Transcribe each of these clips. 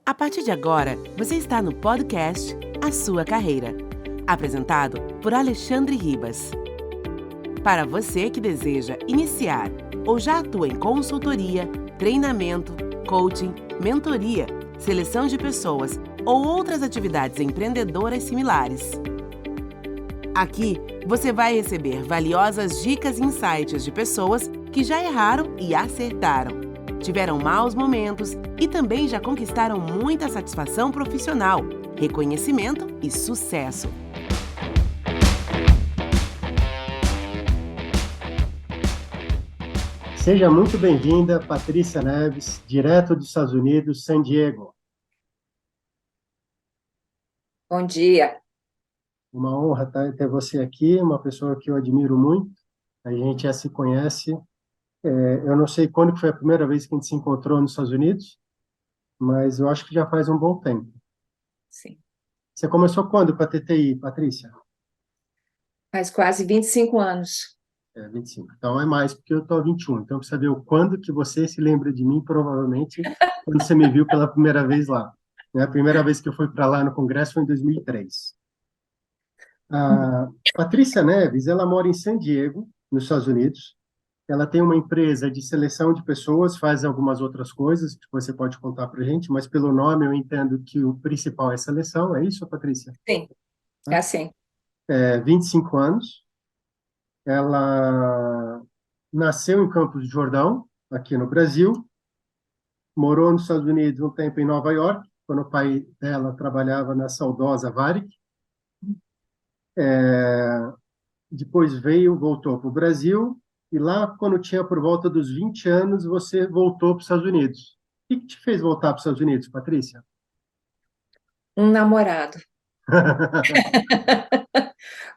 A partir de agora, você está no podcast A Sua Carreira, apresentado por Alexandre Ribas. Para você que deseja iniciar ou já atua em consultoria, treinamento, coaching, mentoria, seleção de pessoas ou outras atividades empreendedoras similares. Aqui você vai receber valiosas dicas e insights de pessoas que já erraram e acertaram, tiveram maus momentos e também já conquistaram muita satisfação profissional, reconhecimento e sucesso. Seja muito bem-vinda, Patrícia Neves, direto dos Estados Unidos, San Diego. Bom dia. Uma honra ter você aqui, uma pessoa que eu admiro muito. A gente já se conhece. Eu não sei quando que foi a primeira vez que a gente se encontrou nos Estados Unidos, mas eu acho que já faz um bom tempo. Sim. Você começou quando com a TTI, Patrícia? Faz quase 25 anos. 25. Então é mais, porque eu estou 21. Então precisa ver o quando que você se lembra de mim, provavelmente, quando você me viu pela primeira vez lá. A primeira vez que eu fui para lá no Congresso foi em 2003. A Patrícia Neves, ela mora em San Diego, nos Estados Unidos. Ela tem uma empresa de seleção de pessoas, faz algumas outras coisas que você pode contar para a gente, mas pelo nome eu entendo que o principal é seleção, é isso, Patrícia? Sim, é assim. 25 anos. Ela nasceu em Campos do Jordão, aqui no Brasil, morou nos Estados Unidos um tempo em Nova York, quando o pai dela trabalhava na saudosa Varig. Depois voltou para o Brasil, e lá, quando tinha por volta dos 20 anos, você voltou para os Estados Unidos. O que te fez voltar para os Estados Unidos, Patrícia? Um namorado.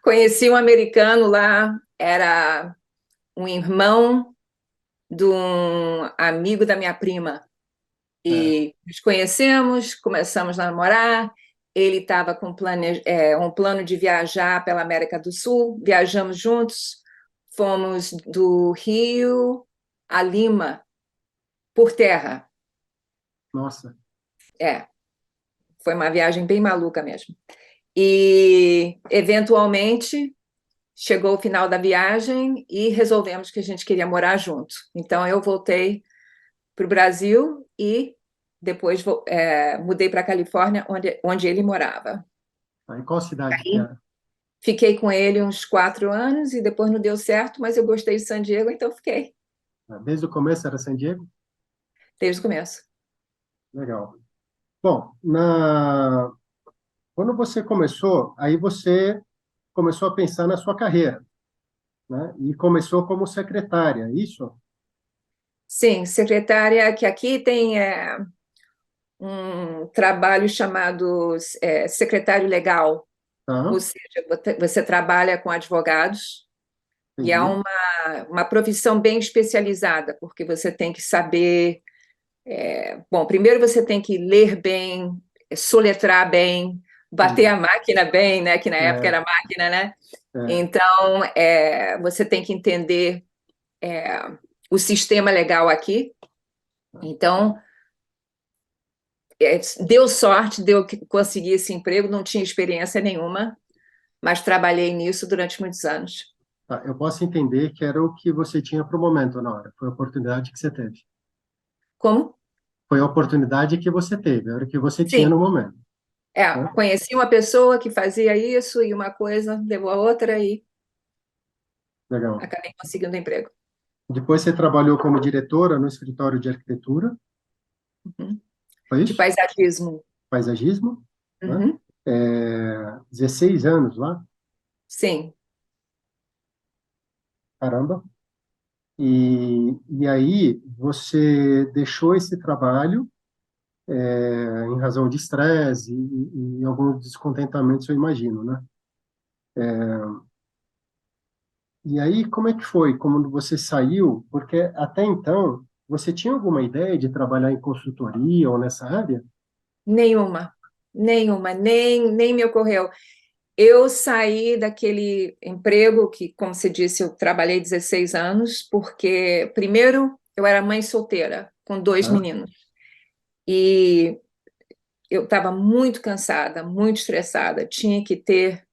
Conheci um americano lá, era um irmão de um amigo da minha prima. E nos conhecemos, começamos a namorar. Ele estava com um plano de viajar pela América do Sul. Viajamos juntos, fomos do Rio a Lima, por terra. Nossa. Foi uma viagem bem maluca mesmo. E, eventualmente, chegou o final da viagem e resolvemos que a gente queria morar junto. Então, eu voltei para o Brasil e depois mudei para a Califórnia, onde ele morava. Em qual cidade que era? Fiquei com ele uns 4 anos e depois não deu certo, mas eu gostei de San Diego, então fiquei. Desde o começo era San Diego? Desde o começo. Legal. Bom, quando você começou, aí você começou a pensar na sua carreira, né? E começou como secretária, isso? Sim, secretária, que aqui tem um trabalho chamado secretário legal, Tá, ou seja, você trabalha com advogados e é entendi. uma profissão bem especializada, porque você tem que saber. Bom, primeiro você tem que ler bem, soletrar bem, bater a máquina bem, né? Que na época era máquina, né? É. Então, você tem que entender o sistema legal aqui. Então, deu sorte de eu conseguir esse emprego, não tinha experiência nenhuma, mas trabalhei nisso durante muitos anos. Tá, eu posso entender que era o que você tinha para o momento na hora, foi a oportunidade que você teve. Como? Foi a oportunidade que você teve, era o que você tinha Sim. no momento. Né? Conheci uma pessoa que fazia isso e uma coisa levou a outra e Legal. acabei conseguindo emprego. Depois você trabalhou como diretora no escritório de arquitetura, Uhum. foi De isso? paisagismo. Paisagismo, né? Uhum. 16 anos lá, Sim. caramba. E aí você deixou esse trabalho em razão de estresse e alguns descontentamentos, eu imagino, né? E aí, como é que foi? Como você saiu? Porque até então, você tinha alguma ideia de trabalhar em consultoria ou nessa área? Nenhuma, nem me ocorreu. Eu saí daquele emprego que, como você disse, eu trabalhei 16 anos, porque, primeiro, eu era mãe solteira, com 2 Tá? meninos. E eu estava muito cansada, muito estressada, tinha que ter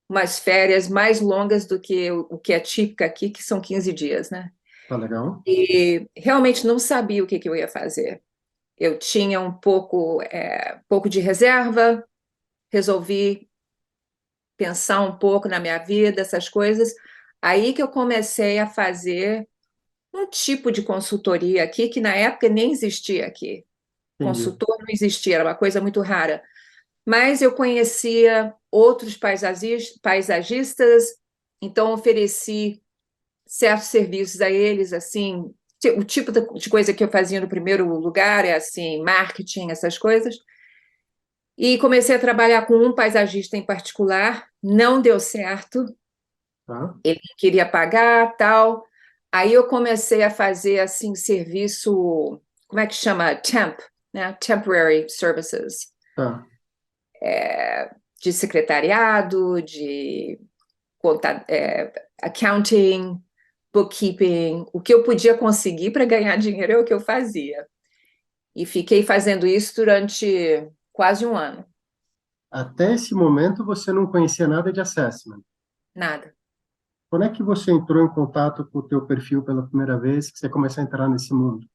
umas férias mais longas do que o que é típica aqui, que são 15 dias, né? Tá legal? E realmente não sabia o que que eu ia fazer. Eu tinha pouco de reserva, resolvi pensar um pouco na minha vida, essas coisas. Aí que eu comecei a fazer um tipo de consultoria aqui, que na época nem existia aqui. Entendi. Consultor não existia, era uma coisa muito rara. Mas eu conhecia outros paisagistas, então ofereci certos serviços a eles, assim, o tipo de coisa que eu fazia no primeiro lugar é assim, marketing, essas coisas. E comecei a trabalhar com um paisagista em particular, não deu certo, Tá? ele não queria pagar, tal. Aí eu comecei a fazer assim serviço, como é que chama? Temp, né? Temporary services, Tá. de secretariado, de accounting, bookkeeping, o que eu podia conseguir para ganhar dinheiro é o que eu fazia. E fiquei fazendo isso durante quase um ano. Até esse momento você não conhecia nada de assessment. Nada. Quando é que você entrou em contato com o teu perfil pela primeira vez, que você começou a entrar nesse mundo?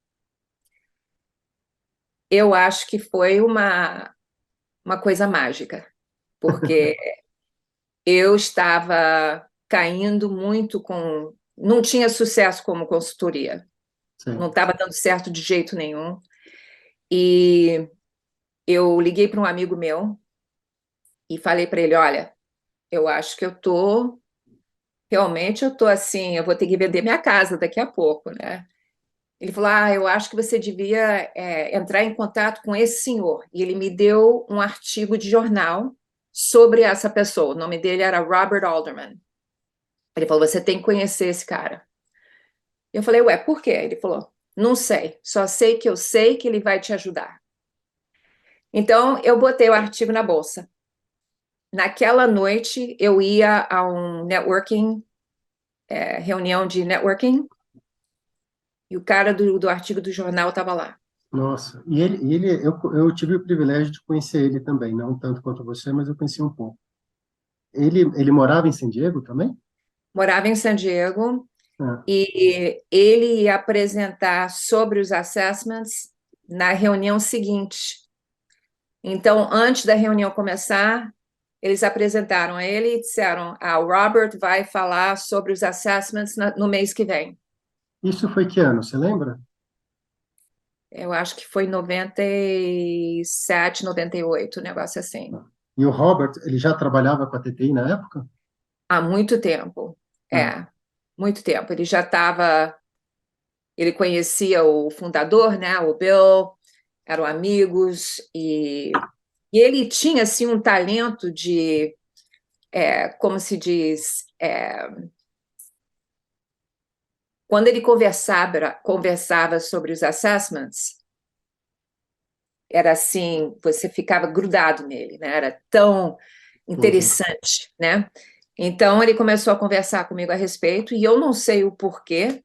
Eu acho que foi uma coisa mágica, porque eu estava caindo muito com. Não tinha sucesso como consultoria, não Sim. estava dando certo de jeito nenhum. E eu liguei para um amigo meu e falei para ele: Olha, eu acho que realmente eu tô assim, eu vou ter que vender minha casa daqui a pouco, né? Ele falou: eu acho que você devia entrar em contato com esse senhor. E ele me deu um artigo de jornal sobre essa pessoa. O nome dele era Robert Alderman. Ele falou: você tem que conhecer esse cara. Eu falei: ué, por quê? Ele falou: não sei, só sei que eu sei que ele vai te ajudar. Então, eu botei o artigo na bolsa. Naquela noite, eu ia a um networking, reunião de networking, e o cara do artigo do jornal estava lá. Nossa. Eu tive o privilégio de conhecer ele também, não tanto quanto você, mas eu conheci um pouco. Ele morava em San Diego também? Morava em San Diego, Ah, e ele ia apresentar sobre os assessments na reunião seguinte. Então, antes da reunião começar, eles apresentaram a ele e disseram: o Robert vai falar sobre os assessments no mês que vem. isso foi que ano, você lembra? Eu acho que foi 97, 98, um negócio assim. E o Robert, ele já trabalhava com a TTI na época? Há muito tempo. Ah, Muito tempo. Ele conhecia o fundador, né, o Bill, eram amigos, e ele tinha assim um talento de, como se diz, quando ele conversava sobre os assessments, era assim, você ficava grudado nele, né? Era tão entendi. interessante, né? Então ele começou a conversar comigo a respeito, e eu não sei o porquê,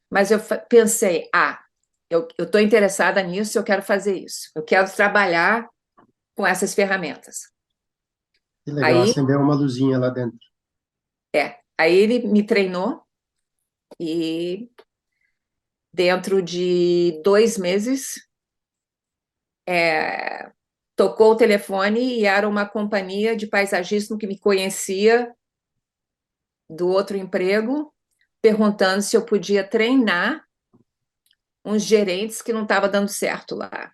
mas eu pensei, eu estou interessada nisso, eu quero fazer isso, eu quero trabalhar com essas ferramentas. Que legal, Aí, acendeu uma luzinha lá dentro. aí ele me treinou e dentro de 2 meses tocou o telefone e era uma companhia de paisagismo que me conhecia do outro emprego, perguntando se eu podia treinar uns gerentes que não estava dando certo lá.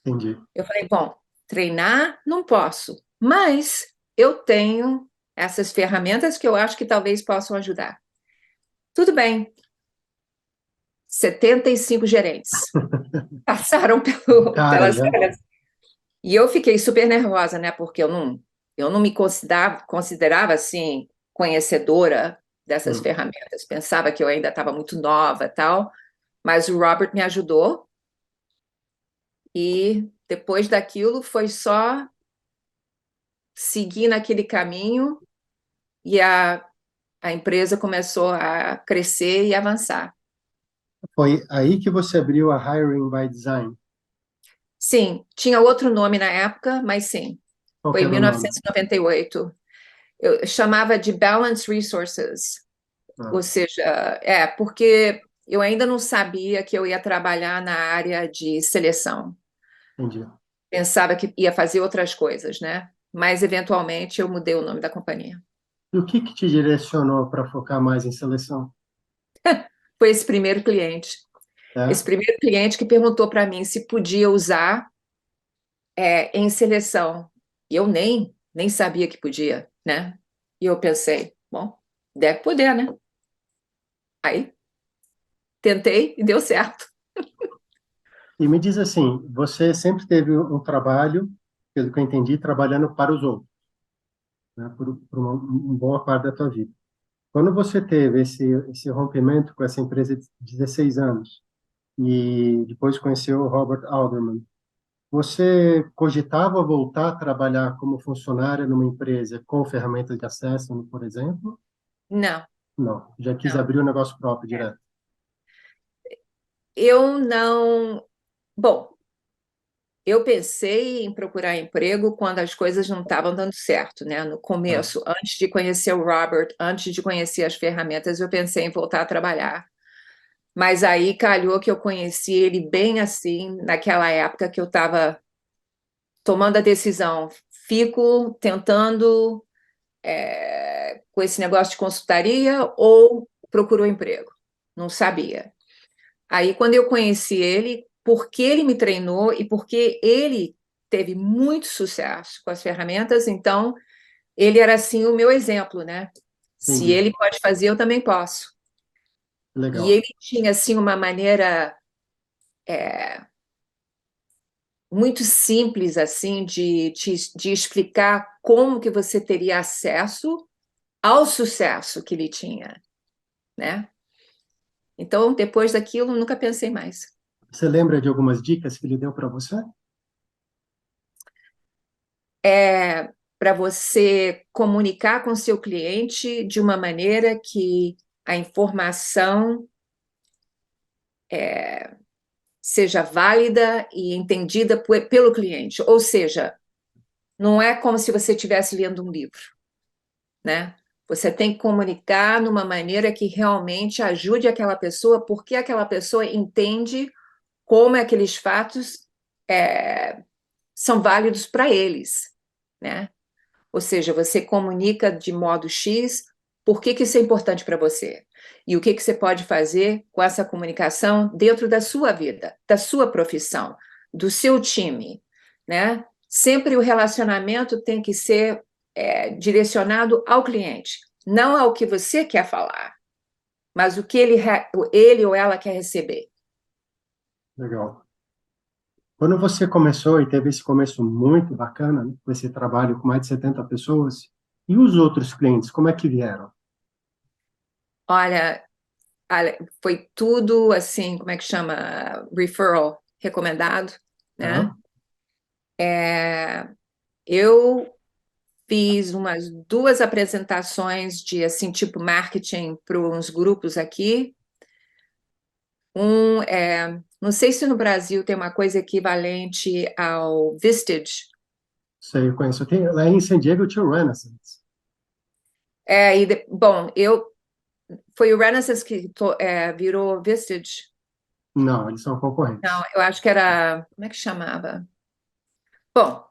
Entendi. Eu falei, bom, treinar não posso, mas eu tenho essas ferramentas que eu acho que talvez possam ajudar. Tudo bem, 75 gerentes passaram pelas Cara, férias. E eu fiquei super nervosa, né? Porque eu não me considerava assim, conhecedora dessas hum, ferramentas. Pensava que eu ainda estava muito nova, tal. Mas o Robert me ajudou, e depois daquilo foi só seguir naquele caminho, e a empresa começou a crescer e avançar. foi aí que você abriu a Hiring by Design. Sim, tinha outro nome na época, mas sim, Qual foi que em era o nome? 1998. Eu chamava de Balance Resources, ou Ah, seja, porque eu ainda não sabia que eu ia trabalhar na área de seleção. entendi. Pensava que ia fazer outras coisas, né? Mas, eventualmente, eu mudei o nome da companhia. E o que te direcionou para focar mais em seleção? Foi esse primeiro cliente. Esse É? primeiro cliente que perguntou para mim se podia usar em seleção. E eu nem sabia que podia, né? E eu pensei, bom, deve poder, né? Aí tentei e deu certo. E me diz assim, você sempre teve um trabalho, pelo que eu entendi, trabalhando para os outros, né, por uma boa parte da tua vida. Quando você teve esse rompimento com essa empresa de 16 anos e depois conheceu o Robert Alderman, você cogitava voltar a trabalhar como funcionária numa empresa com ferramentas de acesso, por exemplo? Não, Não, já quis não. abrir um negócio próprio direto. Eu não. Bom, eu pensei em procurar emprego quando as coisas não estavam dando certo, né? No Tá, começo, antes de conhecer o Robert, antes de conhecer as ferramentas, eu pensei em voltar a trabalhar. Mas aí calhou que eu conheci ele bem assim, naquela época que eu estava tomando a decisão. Fico tentando com esse negócio de consultaria ou procuro um emprego? Não sabia. Aí, quando eu conheci ele, porque ele me treinou e porque ele teve muito sucesso com as ferramentas, então ele era assim o meu exemplo, né? Se entendi. ele pode fazer, eu também posso. E Legal. ele tinha assim uma maneira muito simples assim de explicar como que você teria acesso ao sucesso que ele tinha, né? Então, depois daquilo, nunca pensei mais. Você lembra de algumas dicas que ele deu para você? É para você comunicar com seu cliente de uma maneira que a informação seja válida e entendida pelo cliente. Ou seja, não é como se você estivesse lendo um livro, né? Você tem que comunicar numa maneira que realmente ajude aquela pessoa, porque aquela pessoa entende como aqueles fatos são válidos para eles, né? Ou seja, você comunica de modo X, por que isso é importante para você? E o que você pode fazer com essa comunicação dentro da sua vida, da sua profissão, do seu time, né? Sempre o relacionamento tem que ser direcionado ao cliente, não ao que você quer falar, mas o que ele ou ela quer receber. Legal. Quando você começou e teve esse começo muito bacana, né, com esse trabalho com mais de 70 pessoas, e os outros clientes, como é que vieram? Olha, foi tudo assim, como é que chama? Referral, recomendado, né? Tá? Eu fiz umas duas apresentações de assim, tipo marketing para uns grupos aqui. Não sei se no Brasil tem uma coisa equivalente ao Vistage. Sei, eu conheço. Lá em San Diego tinha o Renaissance. Bom, foi o Renaissance que virou Vistage. Não, eles são Não, concorrentes. eu acho que era, como é que chamava? Bom,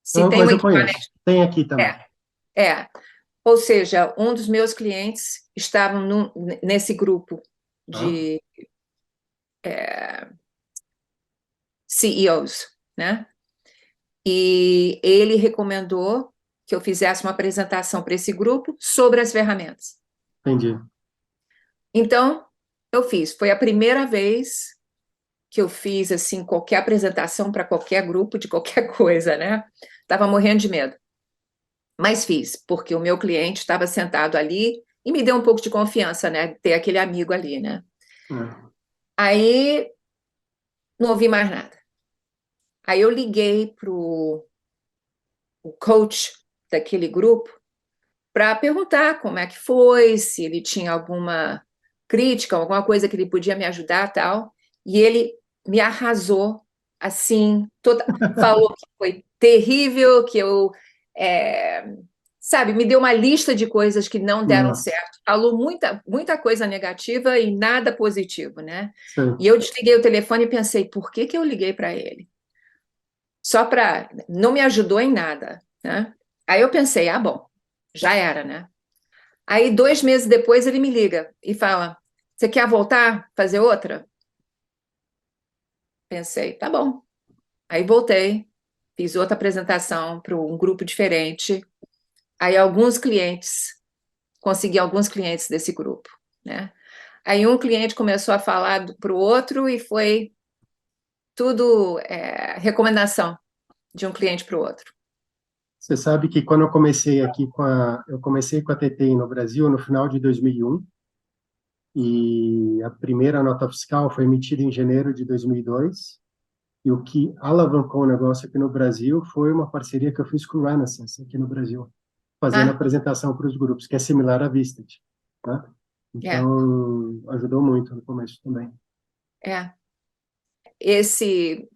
se Então, tem um mas eu conheço. equivalente, Tem aqui também. é, é. Ou seja, um dos meus clientes estavam nesse grupo Tá? de CEOs, né? E ele recomendou que eu fizesse uma apresentação para esse grupo sobre as ferramentas. Entendi. Então, eu fiz. Foi a primeira vez que eu fiz assim qualquer apresentação para qualquer grupo de qualquer coisa, né? Tava morrendo de medo, mas fiz porque o meu cliente estava sentado ali e me deu um pouco de confiança, né? Ter aquele amigo ali, né? É, Aí não ouvi mais nada. Aí eu liguei para o coach daquele grupo para perguntar como é que foi, se ele tinha alguma crítica, alguma coisa que ele podia me ajudar, tal. E ele me arrasou assim, falou que foi terrível, que eu, sabe, me deu uma lista de coisas que não deram Nossa, certo. Falou muita coisa negativa e nada positivo, né? sei. E eu desliguei o telefone e pensei, por que que eu liguei para ele? Só para... Não me ajudou em nada, né? Aí eu pensei, ah, bom, já era, né? Aí 2 meses depois ele me liga e fala, você quer voltar, fazer outra? Pensei, tá bom. Aí voltei, fiz outra apresentação para um grupo diferente. Aí consegui alguns clientes desse grupo, né? Aí um cliente começou a falar para o outro e foi tudo recomendação de um cliente para o outro. Você sabe que quando eu comecei com a TTI no Brasil no final de 2001, e a primeira nota fiscal foi emitida em janeiro de 2002, e o que alavancou o negócio aqui no Brasil foi uma parceria que eu fiz com o Renaissance aqui no Brasil, fazendo Ah, apresentação para os grupos, que é similar à Vistage, né? é, Então, ajudou muito no começo também. é. Esse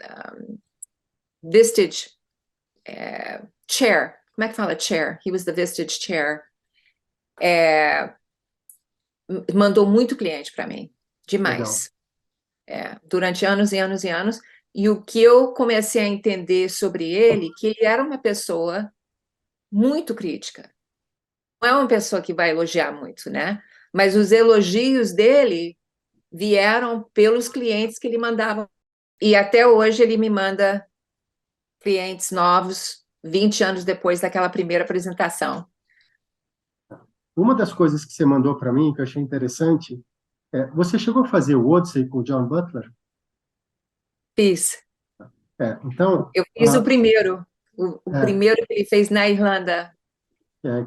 Vistage chair, como é que fala chair? He was the Vistage chair. Mandou muito cliente para mim, Legal. demais. Durante anos e anos e anos. E o que eu comecei a entender sobre ele, que ele era uma pessoa muito crítica. Não é uma pessoa que vai elogiar muito, né? Mas os elogios dele vieram pelos clientes que ele mandava. E até hoje ele me manda clientes novos, 20 anos depois daquela primeira apresentação. Uma das coisas que você mandou para mim, que eu achei interessante, você chegou a fazer o Odyssey com o John Butler? Fiz. Então, Eu fiz o primeiro, o é, primeiro que ele fez na Irlanda.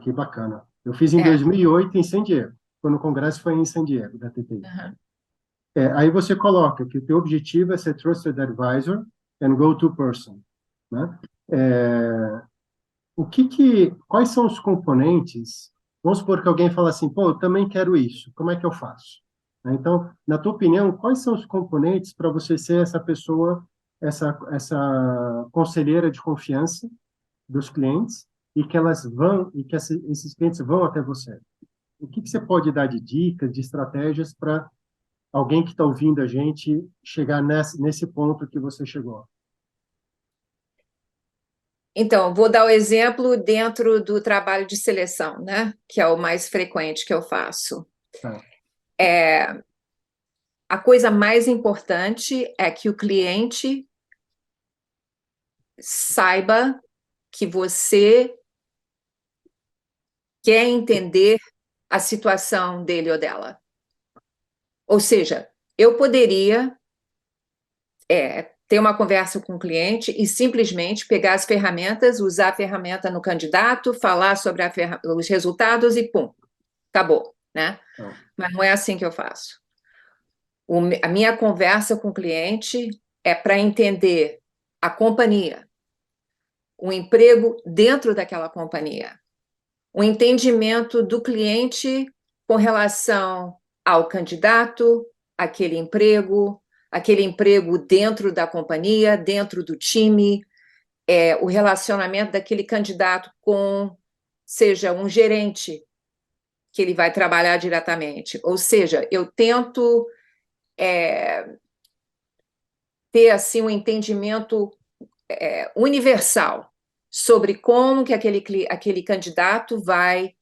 que bacana. Eu fiz em É. 2008 em San Diego, quando o congresso foi em San Diego, da TTI. Uhum. Aí você coloca que o teu objetivo é ser Trusted Advisor and Go-To Person, né? É, quais são os componentes? Vamos supor que alguém fala assim, pô, eu também quero isso, como é que eu faço? Né? Então, na tua opinião, quais são os componentes para você ser essa pessoa, essa conselheira de confiança dos clientes e que esses clientes vão até você? O que você pode dar de dicas, de estratégias para alguém que está ouvindo a gente chegar nesse ponto que você chegou? Então, vou dar o exemplo dentro do trabalho de seleção, né? Que é o mais frequente que eu faço. Tá. A coisa mais importante é que o cliente saiba que você quer entender a situação dele ou dela. Ou seja, eu poderia ter uma conversa com o cliente e simplesmente pegar as ferramentas, usar a ferramenta no candidato, falar sobre os resultados e pum, acabou, né? Então, Mas não é assim que eu faço. A minha conversa com o cliente é para entender a companhia, o emprego dentro daquela companhia, o entendimento do cliente com relação ao candidato, aquele emprego dentro da companhia, dentro do time, o relacionamento daquele candidato com, seja um gerente que ele vai trabalhar diretamente. Ou seja, eu tento ter assim um entendimento universal sobre como que aquele candidato vai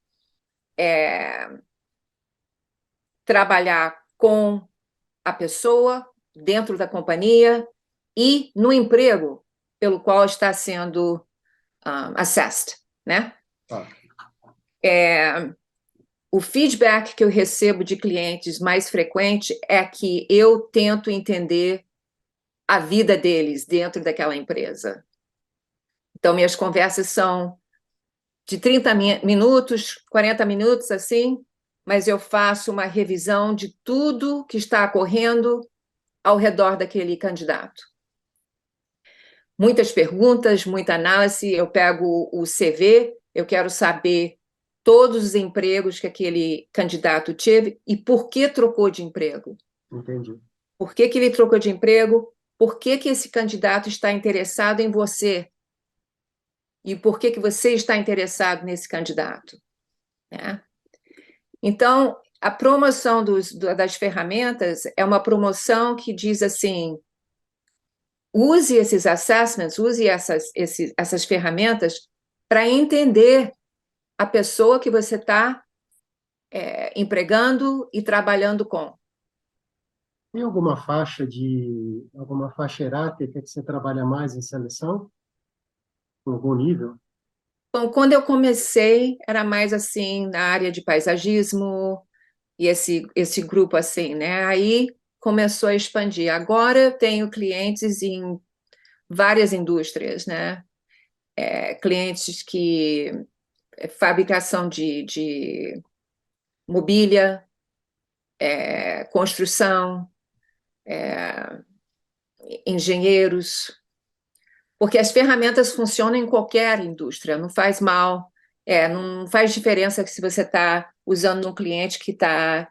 trabalhar com a pessoa dentro da companhia e no emprego pelo qual está sendo assessed, né? tá. O feedback que eu recebo de clientes mais frequente é que eu tento entender a vida deles dentro daquela empresa. Então, minhas conversas são de 30 minutos, 40 minutos, assim, mas eu faço uma revisão de tudo que está ocorrendo ao redor daquele candidato. Muitas perguntas, muita análise, eu pego o CV, eu quero saber todos os empregos que aquele candidato teve e por que trocou de emprego. Entendi. Por que ele trocou de emprego? por que que esse candidato está interessado em você e por que que você está interessado nesse candidato, né? Então, a promoção das ferramentas é uma promoção que diz assim, use esses assessments, use essas ferramentas para entender a pessoa que você está empregando e trabalhando com. Tem alguma faixa etária que você trabalha mais em seleção? Em algum nível? Bom, quando eu comecei, era mais assim, na área de paisagismo, e esse grupo assim, né? Aí começou a expandir. Agora eu tenho clientes em várias indústrias, né? Clientes que fabricação de mobília, construção, engenheiros, porque as ferramentas funcionam em qualquer indústria, não faz mal, não faz diferença se você está usando um cliente que está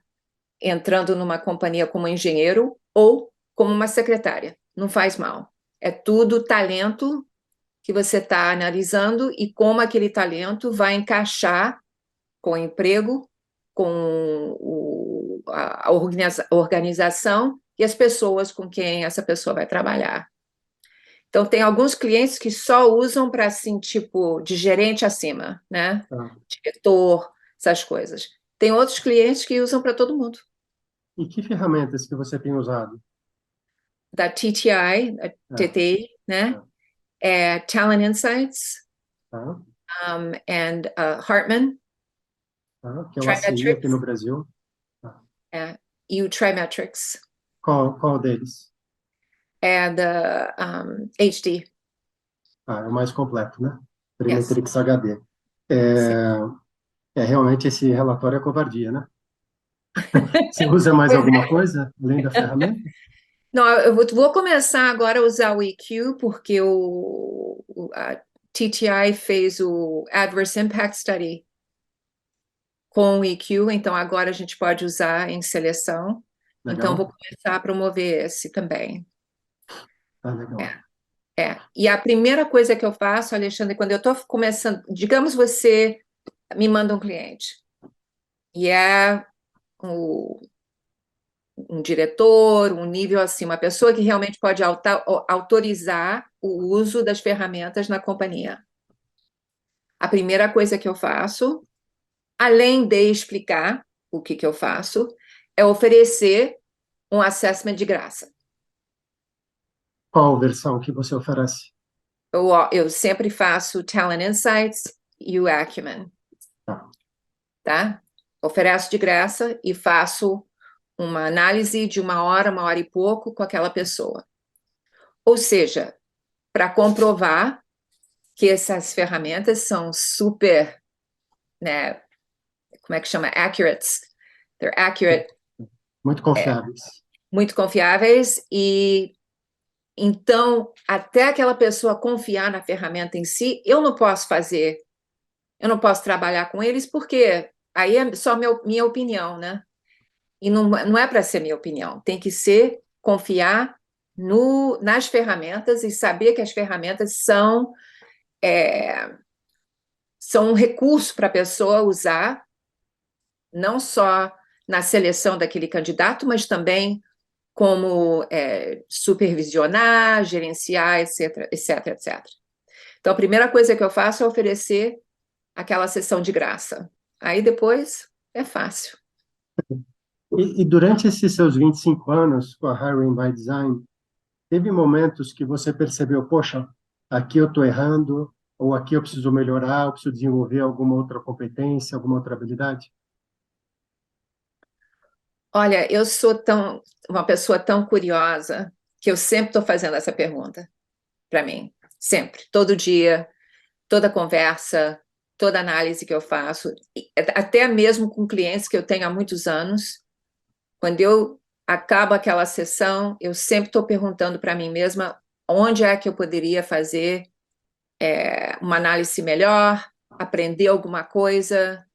entrando numa companhia como engenheiro ou como uma secretária, não faz mal. É tudo talento que você está analisando e como aquele talento vai encaixar com o emprego, com a organização e as pessoas com quem essa pessoa vai trabalhar. Então, tem alguns clientes que só usam para, assim, tipo, de gerente acima, né? Tá. Diretor, essas coisas. Tem outros clientes que usam para todo mundo. E que ferramentas que você tem usado? Da TTI, da Ah, TTI, né? Talent Insights, tá, and Hartman, tá, que é o ACI aqui no Trimetrics, Brasil. Tá. e o Trimetrics, Qual deles? and HD, Ah, é o mais completo, né? yes. Trimetrix HD. Sim. Realmente esse relatório é covardia, né? Você usa mais Pois alguma é. coisa além da ferramenta? Não, eu vou começar agora a usar o EQ, porque a TTI fez o Adverse Impact Study com o EQ, então agora a gente pode usar em seleção. Então, vou Legal. começar a promover esse também. Tá legal. E a primeira coisa que eu faço, Alexandre, quando eu estou começando, digamos você me manda um cliente, e é um diretor, um nível assim, uma pessoa que realmente pode autorizar o uso das ferramentas na companhia. A primeira coisa que eu faço, além de explicar o que eu faço, é oferecer um assessment de graça. Qual versão que você oferece? Eu sempre faço Talent Insights e o Acumen, Tá. tá? Ofereço de graça e faço uma análise de uma hora e pouco com aquela pessoa. Ou seja, para comprovar que essas ferramentas são super, né, como é que chama? Accurate. They're accurate, Muito confiáveis. muito confiáveis e então, até aquela pessoa confiar na ferramenta em si, eu não posso trabalhar com eles porque aí é só minha opinião, né? E não é para ser minha opinião, tem que ser confiar nas ferramentas e saber que as ferramentas são um recurso para a pessoa usar, não só na seleção daquele candidato, mas também como supervisionar, gerenciar, etc, etc, etc. Então, a primeira coisa que eu faço é oferecer aquela sessão de graça. Aí depois é fácil. E durante esses seus 25 anos com a Hiring by Design, teve momentos que você percebeu, poxa, aqui eu estou errando, ou aqui eu preciso melhorar, eu preciso desenvolver alguma outra competência, alguma outra habilidade? Olha, eu sou uma pessoa tão curiosa que eu sempre estou fazendo essa pergunta para mim. Sempre, todo dia, toda conversa, toda análise que eu faço, até mesmo com clientes que eu tenho há muitos anos, quando eu acabo aquela sessão, eu sempre estou perguntando para mim mesma onde é que eu poderia fazer uma análise melhor, aprender alguma coisa.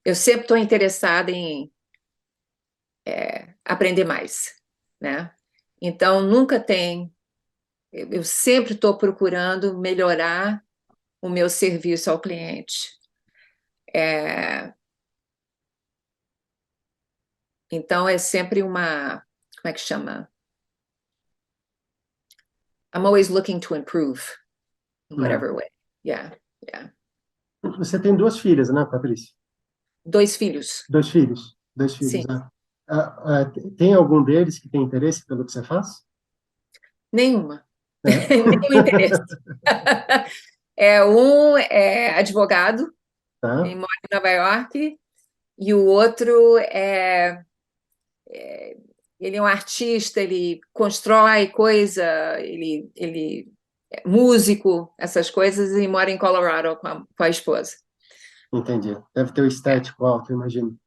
Eu sempre estou interessada em aprender mais, né? Então, nunca tem. Eu sempre estou procurando melhorar o meu serviço ao cliente. Então, é sempre uma. Como é que chama? I'm always looking to improve in whatever way. Yeah, yeah. Você tem duas filhas, né, Patrícia? 2 filhos. Dois filhos? Dois filhos, Sim. né? Tem algum deles que tem interesse pelo que você faz? Nenhuma. É. Nenhum interesse. Um é advogado Tá, e mora em Nova York, e o outro ele é um artista, ele constrói coisa, ele é músico, essas coisas, e mora em Colorado com a esposa. entendi. Deve ter o estético alto, imagino.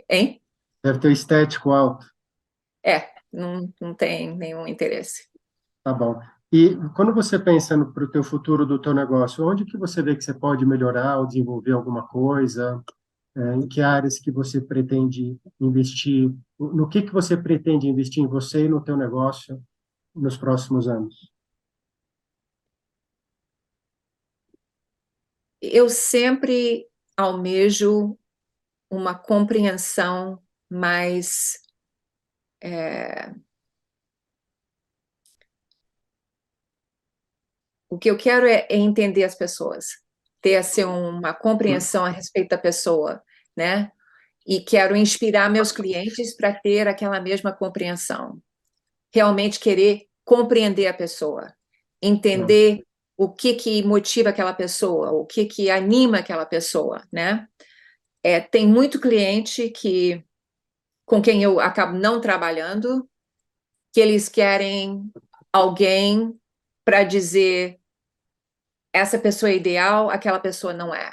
Hein? Deve ter o estético alto. Não tem nenhum interesse. Tá bom. E quando você pensa para o teu futuro do teu negócio, onde que você vê que você pode melhorar ou desenvolver alguma coisa? Em que áreas que você pretende investir? No que você pretende investir em você e no teu negócio nos próximos anos? Eu sempre almejo uma compreensão mais o que eu quero é entender as pessoas, ter assim, uma compreensão a respeito da pessoa, né? E quero inspirar meus clientes para ter aquela mesma compreensão. Realmente querer compreender a pessoa, entender o que motiva aquela pessoa, o que anima aquela pessoa, né? Tem muito cliente com quem eu acabo não trabalhando, que eles querem alguém para dizer essa pessoa é ideal, aquela pessoa não é,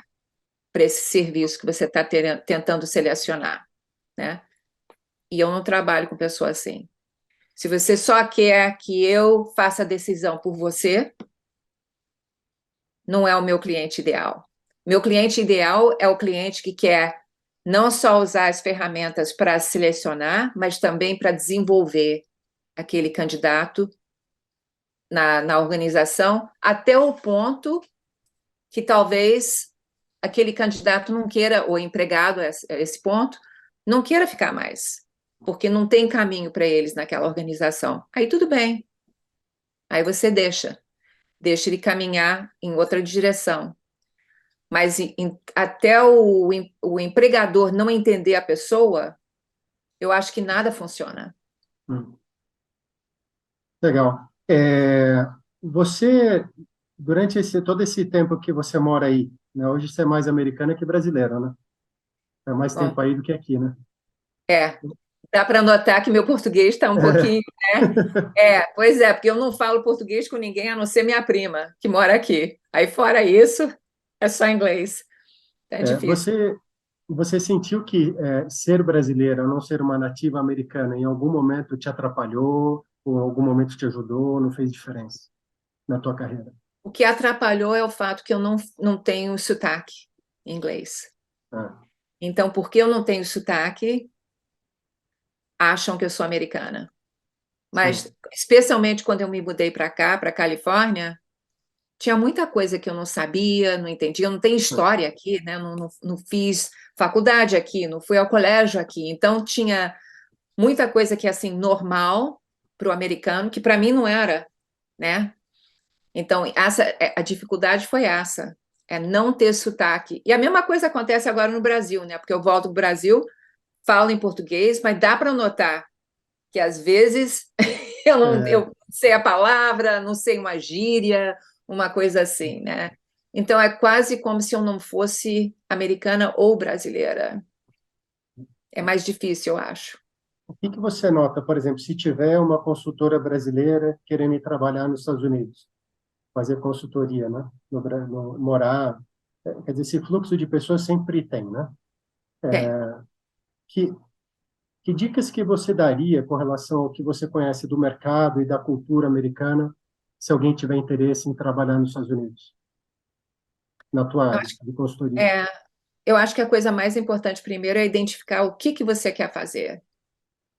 para esse serviço que você está tentando selecionar, né? E eu não trabalho com pessoa assim. Se você só quer que eu faça a decisão por você, não é o meu cliente ideal. Meu cliente ideal é o cliente que quer não só usar as ferramentas para selecionar, mas também para desenvolver aquele candidato na organização, até o ponto que talvez aquele candidato não queira, ou empregado a esse ponto, não queira ficar mais, porque não tem caminho para eles naquela organização. Aí tudo bem, aí você deixa ele caminhar em outra direção. Mas até o empregador não entender a pessoa, eu acho que nada funciona. Hum. Legal. Você, durante todo esse tempo que você mora aí, né, hoje você é mais americana que brasileira, né? É mais Bom, tempo aí do que aqui, né? dá para notar que meu português está um pouquinho, né? Pois é, porque eu não falo português com ninguém a não ser minha prima, que mora aqui. Aí, fora isso, é só inglês. É É, difícil. você sentiu que ser brasileira, não ser uma nativa americana, em algum momento te atrapalhou, ou em algum momento te ajudou, não fez diferença na tua carreira? O que atrapalhou é o fato que eu não tenho sotaque em inglês. Ah, Então, porque eu não tenho sotaque, acham que eu sou americana. sim. Mas, especialmente quando eu me mudei para cá, para a Califórnia, tinha muita coisa que eu não sabia, não entendia. Eu não tenho história aqui, né? Não fiz faculdade aqui, não fui ao colégio aqui. Então, tinha muita coisa que é assim, normal para o americano, que para mim não era, né? Então, a dificuldade foi essa, é não ter sotaque. E a mesma coisa acontece agora no Brasil, né? Porque eu volto para o Brasil, falo em português, mas dá para notar que às vezes eu sei a palavra, não sei uma gíria, uma coisa assim, né? Então é quase como se eu não fosse americana ou brasileira. É mais difícil, eu acho. O que você nota, por exemplo, se tiver uma consultora brasileira querendo ir trabalhar nos Estados Unidos, fazer consultoria, né? Morar, quer dizer, esse fluxo de pessoas sempre tem, né? Tem. Que, que dicas que você daria com relação ao que você conhece do mercado e da cultura americana, se alguém tiver interesse em trabalhar nos Estados Unidos, na tua Eu área acho, de consultoria? é, eu acho que a coisa mais importante primeiro é identificar o que você quer fazer.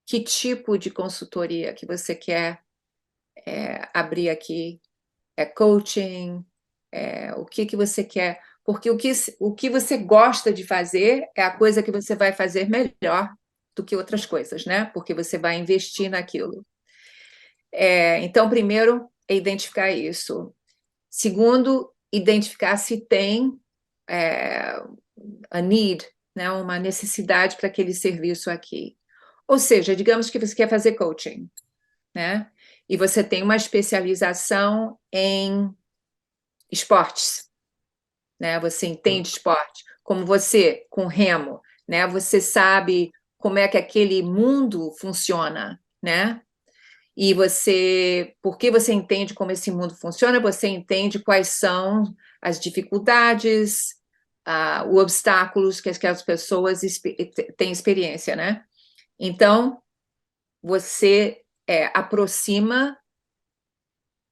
que tipo de consultoria que você quer abrir aqui. É coaching, o que você quer. Porque o que você gosta de fazer é a coisa que você vai fazer melhor do que outras coisas, né? Porque você vai investir naquilo. Então, primeiro, é identificar isso. Segundo, identificar se tem a need, né? Uma necessidade para aquele serviço aqui. Ou seja, digamos que você quer fazer coaching, né? E você tem uma especialização em esportes, né? Você entende esporte, como você, com remo, né? Você sabe como é que aquele mundo funciona, né? E porque você entende como esse mundo funciona, você entende quais são as dificuldades, os obstáculos que as pessoas têm experiência, né? Então, você aproxima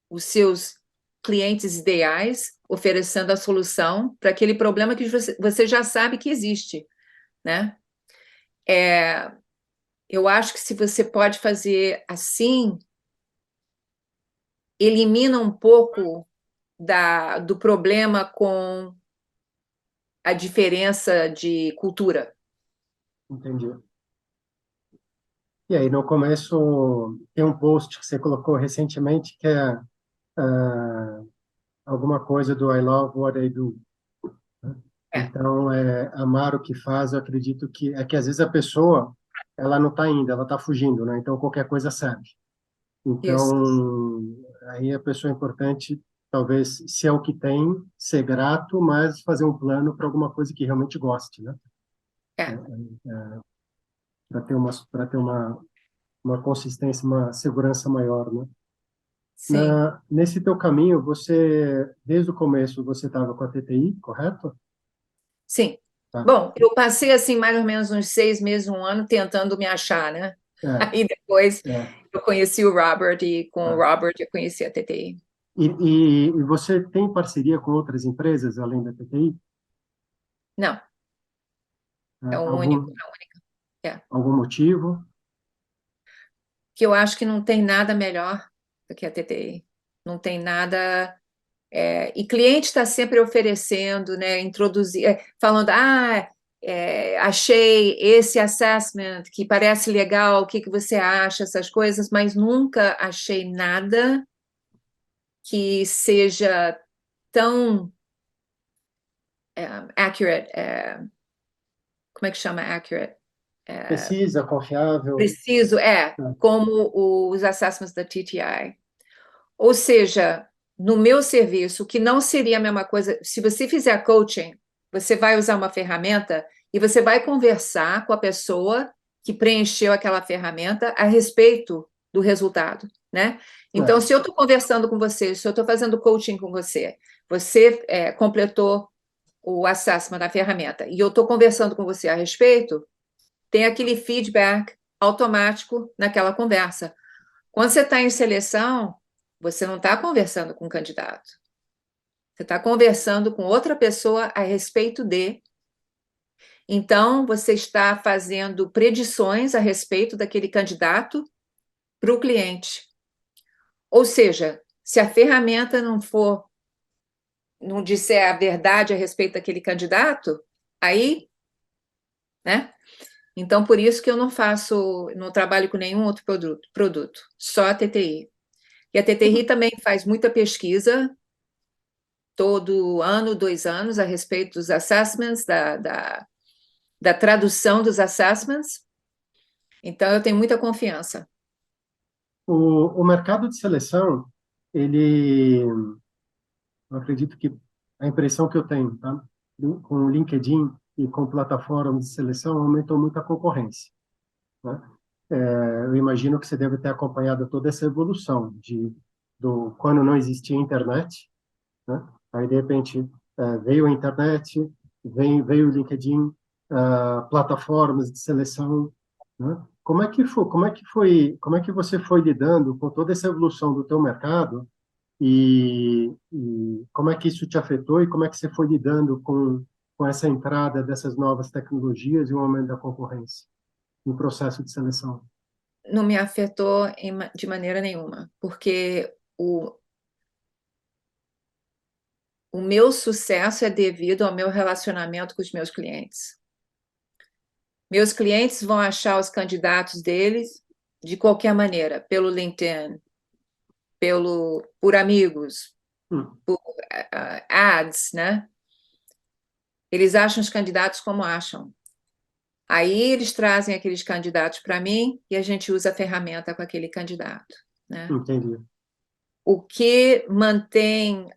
os seus clientes ideais, oferecendo a solução para aquele problema que você já sabe que existe, né? Eu acho que se você pode fazer assim, elimina um pouco do problema com a diferença de cultura. Entendi. E aí, no começo, tem um post que você colocou recentemente que é alguma coisa do I love what I do. Então, amar o que faz, eu acredito que às vezes a pessoa, ela não está indo, ela está fugindo, né? Então, qualquer coisa serve. Isso. Então, aí a pessoa é importante, talvez, se é o que tem, ser grato, mas fazer um plano para alguma coisa que realmente goste, né? É, Para ter uma consistência, uma segurança maior, né? sim, Nesse teu caminho, você, desde o começo, você estava com a TTI, correto? sim. Tá. Bom, eu passei assim mais ou menos uns 6 meses, um ano, tentando me achar, né? É, Aí depois é, eu conheci o Robert e com o tá. Robert eu conheci a TTI. E você tem parceria com outras empresas além da TTI? Não, é o único, Algum, é o único. É. algum motivo? Que eu acho que não tem nada melhor do que a TTI. Não tem nada. E cliente está sempre oferecendo, né, falando, achei esse assessment que parece legal, o que você acha, essas coisas, mas nunca achei nada que seja tão accurate, como é que chama accurate? Precisa, confiável? Preciso, Tá. como os assessments da TTI. Ou seja, no meu serviço, que não seria a mesma coisa, se você fizer coaching, você vai usar uma ferramenta e você vai conversar com a pessoa que preencheu aquela ferramenta a respeito do resultado, né? Então, É, se eu estou conversando com você, se eu estou fazendo coaching com você, você completou o assessment da ferramenta e eu estou conversando com você a respeito, tem aquele feedback automático naquela conversa. Quando você está em seleção, você não está conversando com o candidato. Você está conversando com outra pessoa a respeito de. Então, você está fazendo predições a respeito daquele candidato para o cliente. Ou seja, se a ferramenta não disser a verdade a respeito daquele candidato, aí, né? Então, por isso que eu não trabalho com nenhum outro produto, só a TTI. E a TTI também faz muita pesquisa, todo ano, 2 anos, a respeito dos assessments, da tradução dos assessments. Então, eu tenho muita confiança. o mercado de seleção, ele, eu acredito que a impressão que eu tenho, tá? Com o LinkedIn e com plataformas de seleção, aumentou muito a concorrência, né? Eu imagino que você deve ter acompanhado toda essa evolução do quando não existia internet, né? Aí, de repente, veio a internet, veio o LinkedIn, plataformas de seleção, né? Como é que você foi lidando com toda essa evolução do teu mercado e como é que isso te afetou e como é que você foi lidando com essa entrada dessas novas tecnologias e o aumento da concorrência no processo de seleção? não me afetou de maneira nenhuma, porque o meu sucesso é devido ao meu relacionamento com os meus clientes. Meus clientes vão achar os candidatos deles de qualquer maneira, pelo LinkedIn, por amigos, Hum, por ads, né? Eles acham os candidatos como acham. Aí eles trazem aqueles candidatos para mim e a gente usa a ferramenta com aquele candidato, né? entendi. O que mantém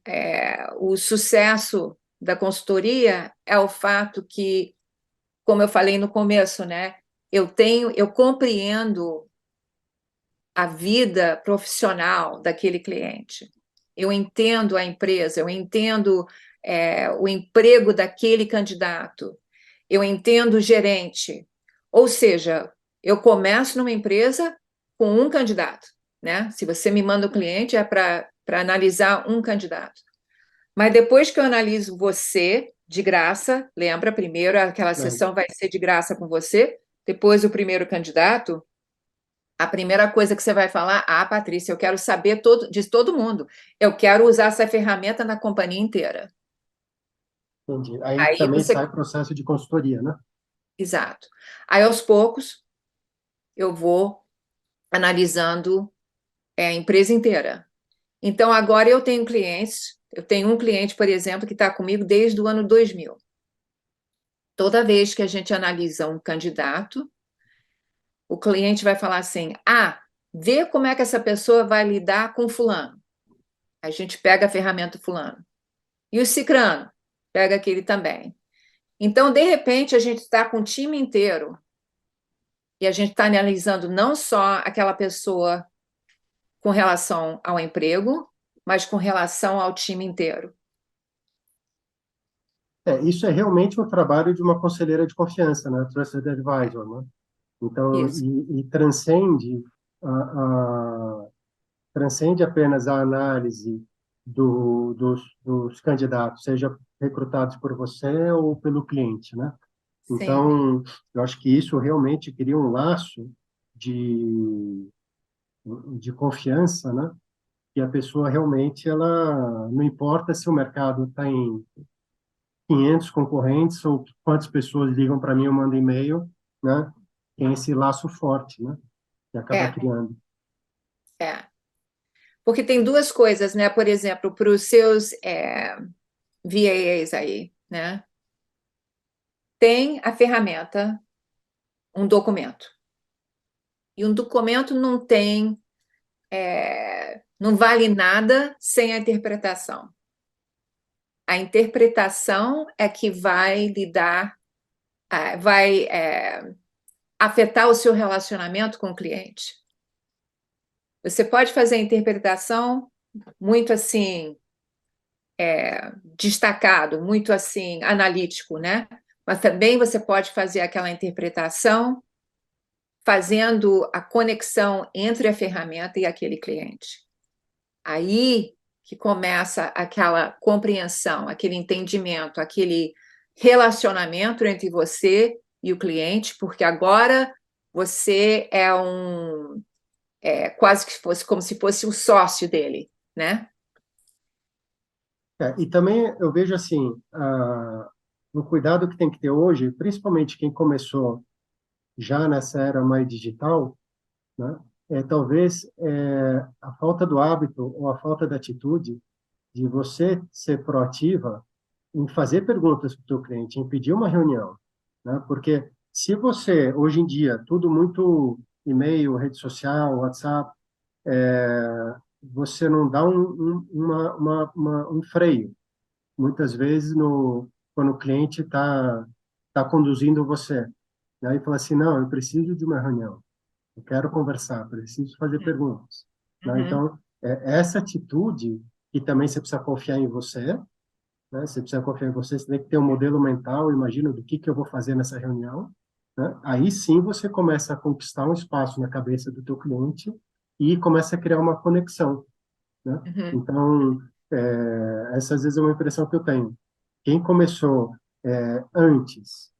o sucesso da consultoria é o fato que, como eu falei no começo, né? Eu compreendo a vida profissional daquele cliente. Eu entendo a empresa, eu entendo o emprego daquele candidato, eu entendo o gerente. Ou seja, eu começo numa empresa com um candidato, né? Se você me manda o cliente, é para analisar um candidato. Mas depois que eu analiso você, de graça, lembra, primeiro aquela Lembro. sessão vai ser de graça com você, depois o primeiro candidato, a primeira coisa que você vai falar, Patrícia, eu quero saber de todo mundo. Eu quero usar essa ferramenta na companhia inteira. Entendi. Aí Aí também você, sai processo de consultoria, né? exato. Aí aos poucos eu vou analisando a empresa inteira. Então agora eu tenho clientes, eu tenho um cliente, por exemplo, que está comigo desde o ano 2000. Toda vez que a gente analisa um candidato, o cliente vai falar assim: vê como é que essa pessoa vai lidar com fulano. A gente pega a ferramenta fulano. E o cicrano, pega aquele também. Então, de repente, a gente está com o time inteiro e a gente está analisando não só aquela pessoa com relação ao emprego, mas com relação ao time inteiro. Isso é realmente um trabalho de uma conselheira de confiança, né? Trusted Advisor, né? Então, Isso. e transcende transcende apenas a análise dos candidatos, seja recrutados por você ou pelo cliente, né? Sim. Então, eu acho que isso realmente cria um laço de, de confiança, né? Que a pessoa realmente, ela não importa se o mercado está em 500 concorrentes ou quantas pessoas ligam para mim ou mandam e-mail, né? Tem esse laço forte, né? Que acaba É, criando. é. Porque tem duas coisas, né? Por exemplo, para os seus VAs aí, né? Tem a ferramenta, um documento. E um documento não tem, não vale nada sem a interpretação. A interpretação é que vai lidar, vai afetar o seu relacionamento com o cliente. Você pode fazer a interpretação muito assim, destacado, muito assim, analítico, né? Mas também você pode fazer aquela interpretação fazendo a conexão entre a ferramenta e aquele cliente. Aí que começa aquela compreensão, aquele entendimento, aquele relacionamento entre você e o cliente, porque agora você quase que fosse como se fosse o sócio dele, né? E também eu vejo assim, o cuidado que tem que ter hoje, principalmente quem começou já nessa era mais digital, né? Talvez a falta do hábito ou a falta da atitude de você ser proativa em fazer perguntas para o teu cliente, em pedir uma reunião, né? Porque se você, hoje em dia, tudo muito e-mail, rede social, WhatsApp, você não dá um freio, muitas vezes, quando o cliente tá conduzindo você. E aí fala assim, não, eu preciso de uma reunião, eu quero conversar, preciso fazer perguntas. Né? Uhum, Então, essa atitude, e também você precisa confiar em você, né? Você precisa confiar em você, você tem que ter um modelo mental, imagina do que eu vou fazer nessa reunião, né? Aí sim você começa a conquistar um espaço na cabeça do teu cliente e começa a criar uma conexão, né? uhum. Então, essa às vezes é uma impressão que eu tenho. Quem começou antes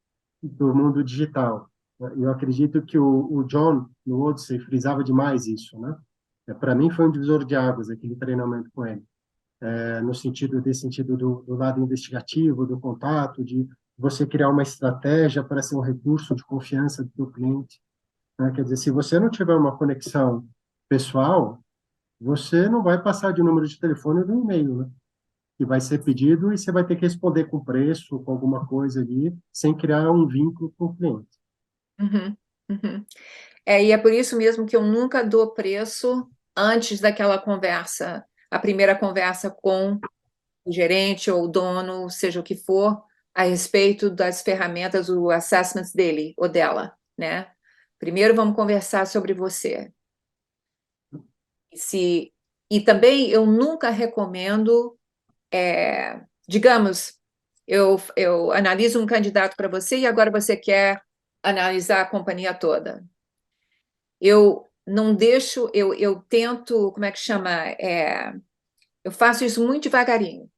do mundo digital Eu acredito que o John, no Odyssey, frisava demais isso, né? Para mim foi um divisor de águas aquele treinamento com ele, no sentido do lado investigativo, do contato, de você criar uma estratégia para ser um recurso de confiança do seu cliente, né? Quer dizer, se você não tiver uma conexão pessoal, você não vai passar de um número de telefone ou de um e-mail, né? Que vai ser pedido e você vai ter que responder com preço, com alguma coisa ali, sem criar um vínculo com o cliente. Uhum, uhum. E é por isso mesmo que eu nunca dou preço antes daquela conversa, a primeira conversa com o gerente ou o dono, seja o que for, a respeito das ferramentas, o assessments dele ou dela, né? Primeiro vamos conversar sobre você. E também eu nunca recomendo, digamos, eu analiso um candidato para você e agora você quer analisar a companhia toda. Eu não deixo, eu tento, como é que chama? Eu faço isso muito devagarinho,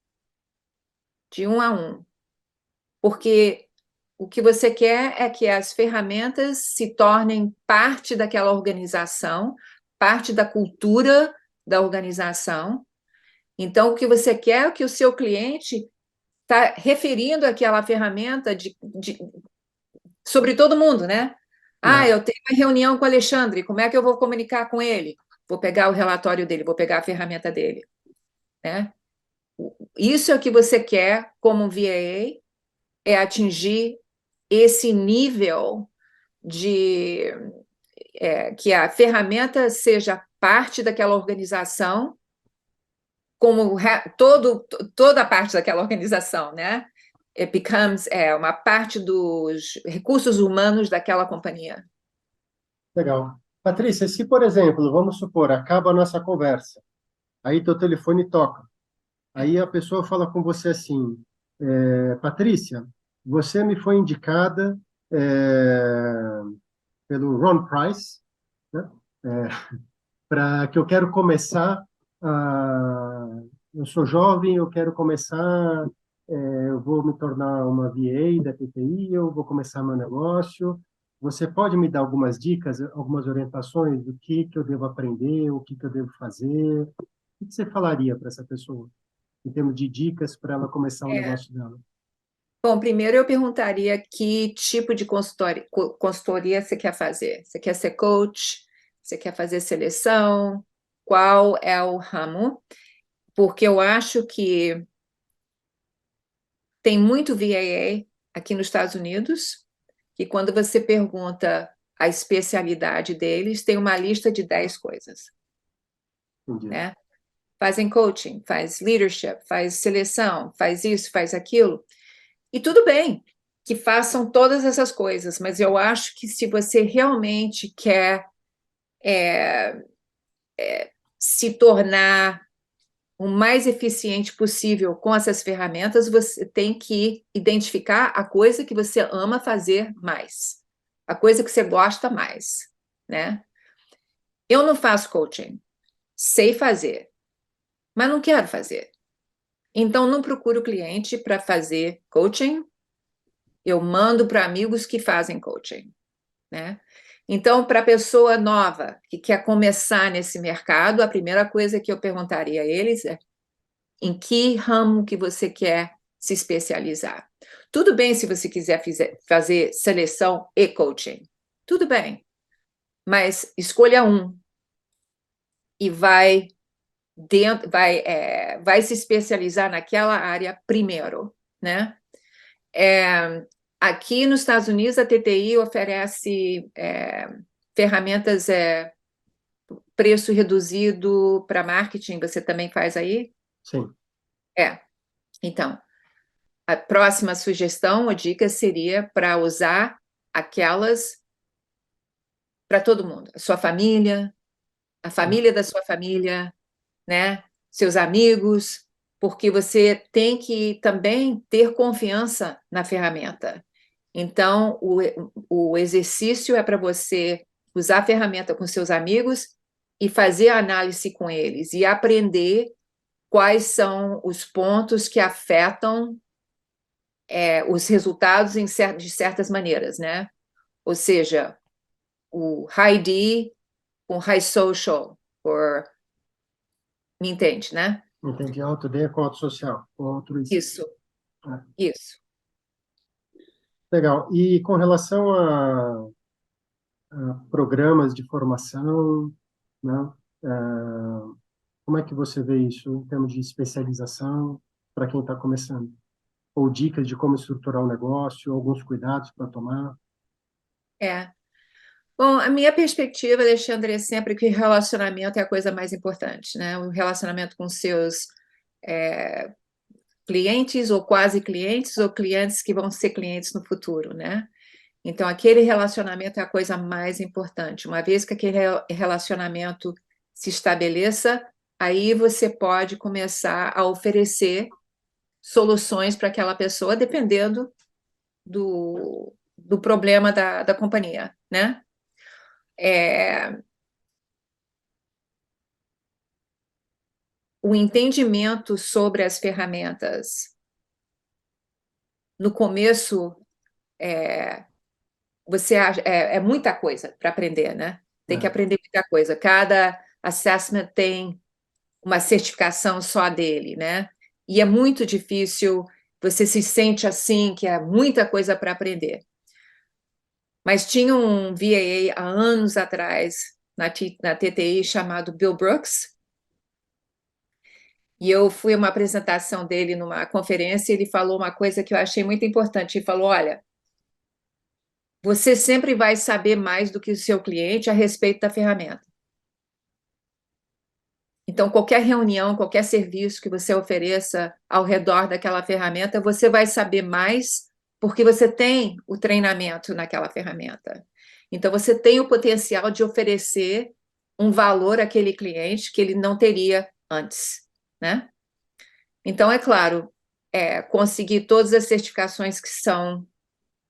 de um a um, porque o que você quer é que as ferramentas se tornem parte daquela organização, parte da cultura da organização. Então, o que você quer é que o seu cliente está referindo aquela ferramenta sobre todo mundo, né? É, Eu tenho uma reunião com o Alexandre, como é que eu vou comunicar com ele? Vou pegar o relatório dele, vou pegar a ferramenta dele, né? Isso é o que você quer como VAA, é atingir esse nível de que a ferramenta seja parte daquela organização, como toda a parte daquela organização, né? It becomes uma parte dos recursos humanos daquela companhia. legal. Patrícia, se, por exemplo, vamos supor, acaba a nossa conversa, aí teu telefone toca, aí a pessoa fala com você assim, Patrícia, você me foi indicada é, pelo Ron Price, né? Para que eu quero começar eu sou jovem, eu quero começar, eu vou me tornar uma VA da TTI, eu vou começar meu negócio. Você pode me dar algumas dicas, algumas orientações do que eu devo aprender, o que eu devo fazer? O que você falaria para essa pessoa, em termos de dicas para ela começar o negócio dela? Bom, primeiro eu perguntaria que tipo de consultoria você quer fazer. Você quer ser coach? Você quer fazer seleção? Qual é o ramo? Porque eu acho que tem muito VAA aqui nos Estados Unidos, que quando você pergunta a especialidade deles, tem uma lista de 10 coisas, Entendi. né? Fazem coaching, faz leadership, faz seleção, faz isso, faz aquilo. E tudo bem que façam todas essas coisas, mas eu acho que se você realmente quer se tornar o mais eficiente possível com essas ferramentas, você tem que identificar a coisa que você ama fazer mais, a coisa que você gosta mais, né? Eu não faço coaching, sei fazer, mas não quero fazer. Então, não procuro cliente para fazer coaching, eu mando para amigos que fazem coaching, né? Então, para a pessoa nova que quer começar nesse mercado, a primeira coisa que eu perguntaria a eles é em que ramo que você quer se especializar. Tudo bem se você quiser fazer seleção e coaching, tudo bem, mas escolha um e vai se especializar naquela área primeiro, né? Aqui nos Estados Unidos, a TTI oferece ferramentas preço reduzido para marketing. Você também faz aí? Sim. Então, a próxima sugestão ou dica seria para usar aquelas para todo mundo. A sua família, a família da sua família, né? Seus amigos, porque você tem que também ter confiança na ferramenta. Então, o exercício é para você usar a ferramenta com seus amigos e fazer a análise com eles e aprender quais são os pontos que afetam os resultados de certas maneiras, né? ou seja, o high D com high social, me entende, né? Entendi. Alto D com alto social, com altruísta. Isso, Ah, isso. legal. E com relação a programas de formação, né? Ah, como é que você vê isso em termos de especialização para quem está começando? Ou dicas de como estruturar o negócio, alguns cuidados para tomar? É. Bom, a minha perspectiva, Alexandre, é sempre que relacionamento é a coisa mais importante, né? O relacionamento com seus clientes ou quase clientes ou clientes que vão ser clientes no futuro, né? Então, aquele relacionamento é a coisa mais importante. Uma vez que aquele relacionamento se estabeleça, aí você pode começar a oferecer soluções para aquela pessoa, dependendo do problema da companhia, né? O entendimento sobre as ferramentas. No começo, você é muita coisa para aprender, né? Tem que aprender muita coisa. Cada assessment tem uma certificação só dele, né? E é muito difícil, você se sente assim, que é muita coisa para aprender. Mas tinha um VAA há anos atrás, na TTI, chamado Bill Brooks, e eu fui a uma apresentação dele numa conferência, e ele falou uma coisa que eu achei muito importante. Ele falou, olha, você sempre vai saber mais do que o seu cliente a respeito da ferramenta. Então, qualquer reunião, qualquer serviço que você ofereça ao redor daquela ferramenta, você vai saber mais porque você tem o treinamento naquela ferramenta. Então, você tem o potencial de oferecer um valor àquele cliente que ele não teria antes, né? Então, é claro, conseguir todas as certificações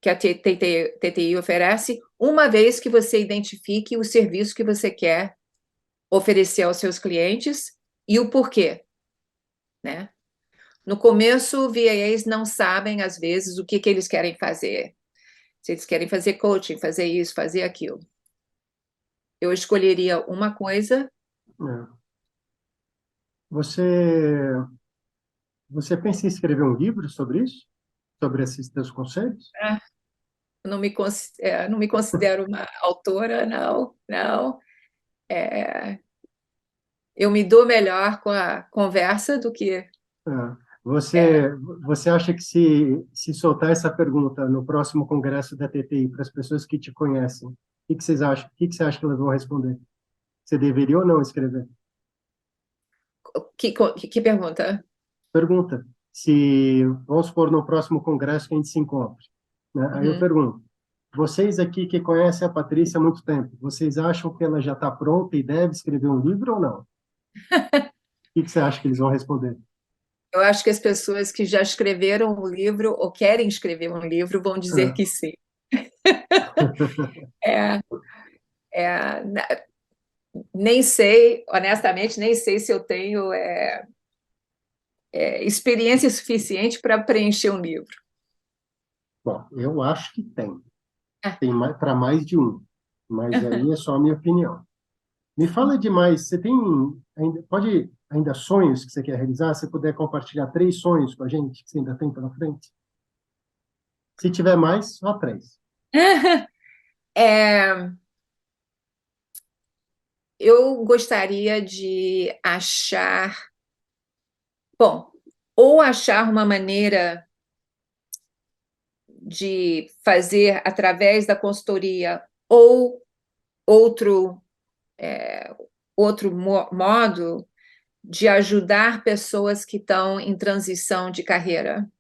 que a TTI oferece, uma vez que você identifique o serviço que você quer oferecer aos seus clientes e o porquê, né? No começo, VAs não sabem, às vezes, o que eles querem fazer. Se eles querem fazer coaching, fazer isso, fazer aquilo. Eu escolheria uma coisa. É. Você pensa em escrever um livro sobre isso? Sobre esses teus conselhos? Não me considero uma autora, não, não. Eu me dou melhor com a conversa do que... É. Você acha que se soltar essa pergunta no próximo congresso da TTI para as pessoas que te conhecem, o que que vocês acham? O que que você acha que elas vão responder? Você deveria ou não escrever? Que pergunta? Pergunta. Se, vamos supor, no próximo congresso que a gente se encontre, né? Aí eu Uhum. pergunto, vocês aqui que conhecem a Patrícia há muito tempo, vocês acham que ela já está pronta e deve escrever um livro ou não? O que que você acha que eles vão responder? Eu acho que as pessoas que já escreveram um livro ou querem escrever um livro vão dizer É. que sim. É, nem sei, honestamente, nem sei se eu tenho experiência suficiente para preencher um livro. Bom, eu acho que tem. Ah. Tem para mais de um, mas aí é só a minha opinião. Me fala demais, você tem ainda sonhos que você quer realizar? Se puder compartilhar 3 sonhos com a gente que você ainda tem pela frente? Se tiver mais, só 3. Eu gostaria de achar, bom, ou achar uma maneira de fazer através da consultoria ou outro modo de ajudar pessoas que estão em transição de carreira,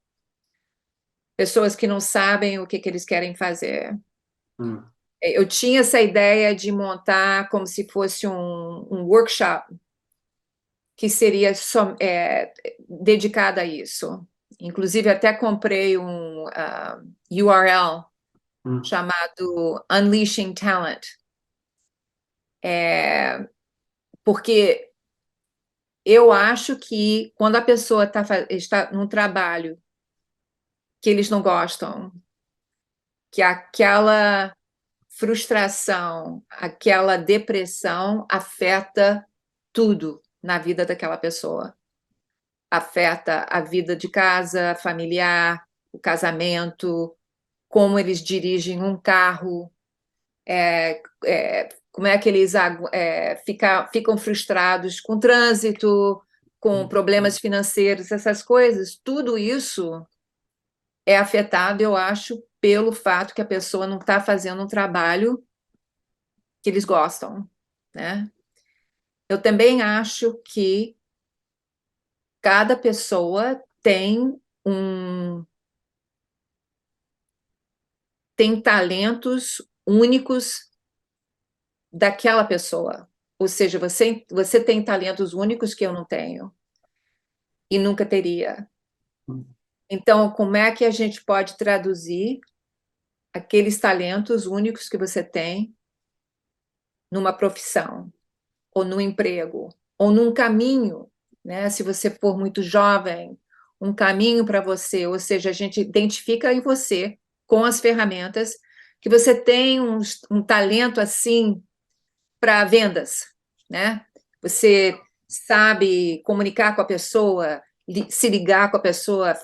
pessoas que não sabem o que eles querem fazer. Eu tinha essa ideia de montar como se fosse um workshop que seria dedicado a isso. Inclusive, até comprei um URL chamado Unleashing Talent, porque eu acho que quando a pessoa está num trabalho que eles não gostam, que aquela frustração, aquela depressão afeta tudo na vida daquela pessoa. Afeta a vida de casa, familiar, o casamento, como eles dirigem um carro, como é que eles ficam frustrados com o trânsito, com problemas financeiros, essas coisas. Tudo isso é afetado, eu acho, pelo fato que a pessoa não está fazendo um trabalho que eles gostam, né? Eu também acho que cada pessoa tem talentos únicos daquela pessoa. Ou seja, você tem talentos únicos que eu não tenho e nunca teria. Então, como é que a gente pode traduzir aqueles talentos únicos que você tem numa profissão, ou num emprego, ou num caminho, né? Se você for muito jovem, um caminho para você, ou seja, a gente identifica em você, com as ferramentas, que você tem um talento assim para vendas, né? Você sabe comunicar com a pessoa, se ligar com a pessoa,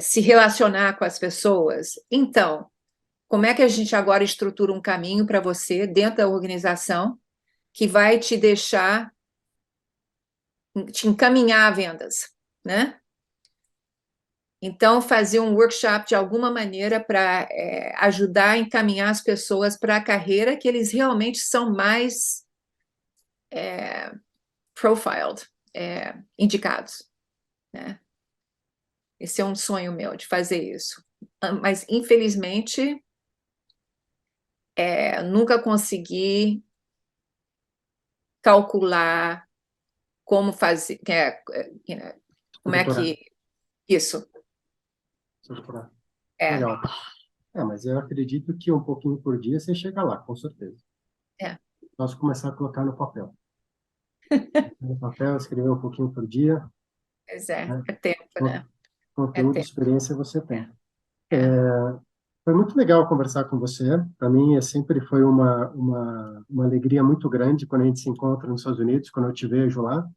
se relacionar com as pessoas. Então, como é que a gente agora estrutura um caminho para você dentro da organização que vai te deixar, te encaminhar a vendas, né? Então, fazer um workshop de alguma maneira para ajudar a encaminhar as pessoas para a carreira que eles realmente são mais profiled, indicados, né? Esse é um sonho meu, de fazer isso. Mas, infelizmente, nunca consegui calcular como fazer, como é Estruturar. que isso Estruturar. é. Legal. Mas eu acredito que um pouquinho por dia você chega lá, com certeza. É. Posso começar a colocar no papel. No papel, escrever um pouquinho por dia, Pois né? é tempo, né? É Conteúdo e tempo. experiência você tem. É. Foi muito legal conversar com você. Para mim, sempre foi uma alegria muito grande quando a gente se encontra nos Estados Unidos, quando eu te vejo lá,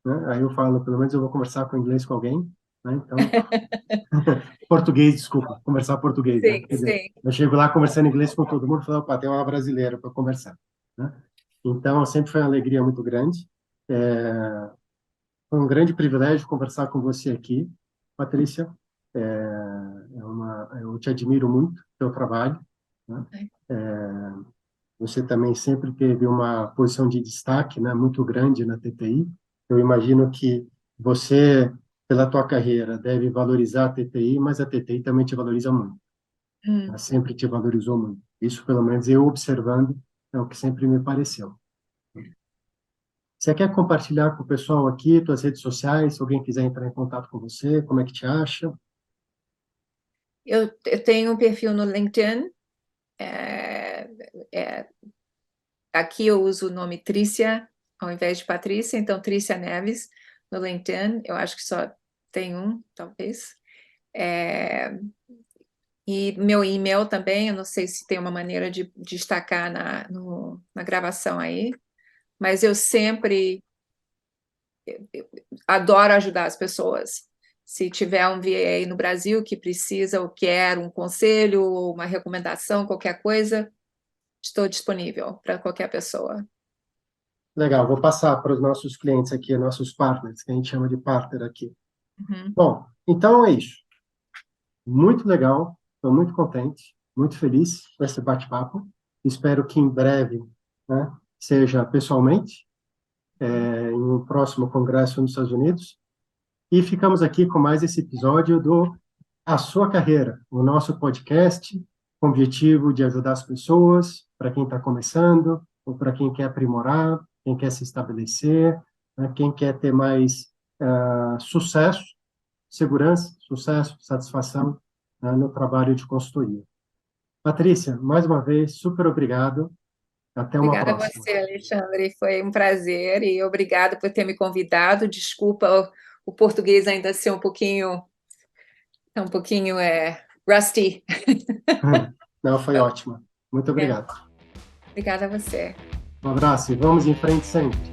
né? Aí eu falo, pelo menos eu vou conversar com inglês com alguém, né? Então, português, desculpa, conversar português, né? Sim, Quer dizer, sim. eu chego lá conversando inglês com todo mundo e falo, opa, tem uma brasileira para conversar, né? Então, sempre foi uma alegria muito grande. Foi um grande privilégio conversar com você aqui, Patrícia. Eu te admiro muito, teu trabalho, né? Você também sempre teve uma posição de destaque, né, muito grande na TTI. Eu imagino que você, pela tua carreira, deve valorizar a TTI, mas a TTI também te valoriza muito. Ela sempre te valorizou muito. Isso, pelo menos, eu observando, é o que sempre me pareceu. Você quer compartilhar com o pessoal aqui, tuas redes sociais, se alguém quiser entrar em contato com você, como é que te acha? Eu tenho um perfil no LinkedIn. é, é, Aqui eu uso o nome Trícia ao invés de Patrícia, então Trícia Neves no LinkedIn. Eu acho que só tem um, talvez. E meu e-mail também, eu não sei se tem uma maneira de destacar na gravação aí, mas eu sempre adoro ajudar as pessoas. Se tiver um VA no Brasil que precisa ou quer um conselho ou uma recomendação, qualquer coisa, estou disponível para qualquer pessoa. Legal, vou passar para os nossos clientes aqui, nossos partners, que a gente chama de partner aqui. Uhum. Bom, então é isso. Muito legal, estou muito contente, muito feliz com esse bate-papo. Espero que em breve, né, seja pessoalmente, em um próximo congresso nos Estados Unidos. E ficamos aqui com mais esse episódio do A Sua Carreira, o nosso podcast com o objetivo de ajudar as pessoas, para quem está começando, ou para quem quer aprimorar, quem quer se estabelecer, né, quem quer ter mais sucesso, segurança, sucesso, satisfação, né, no trabalho de consultoria. Patrícia, mais uma vez, super obrigado. Até uma Obrigada a próxima. você, Alexandre. Foi um prazer e obrigado por ter me convidado. Desculpa o português ainda ser um pouquinho rusty. Não, foi ótimo. Muito obrigado. Obrigada a você. Um abraço e vamos em frente sempre.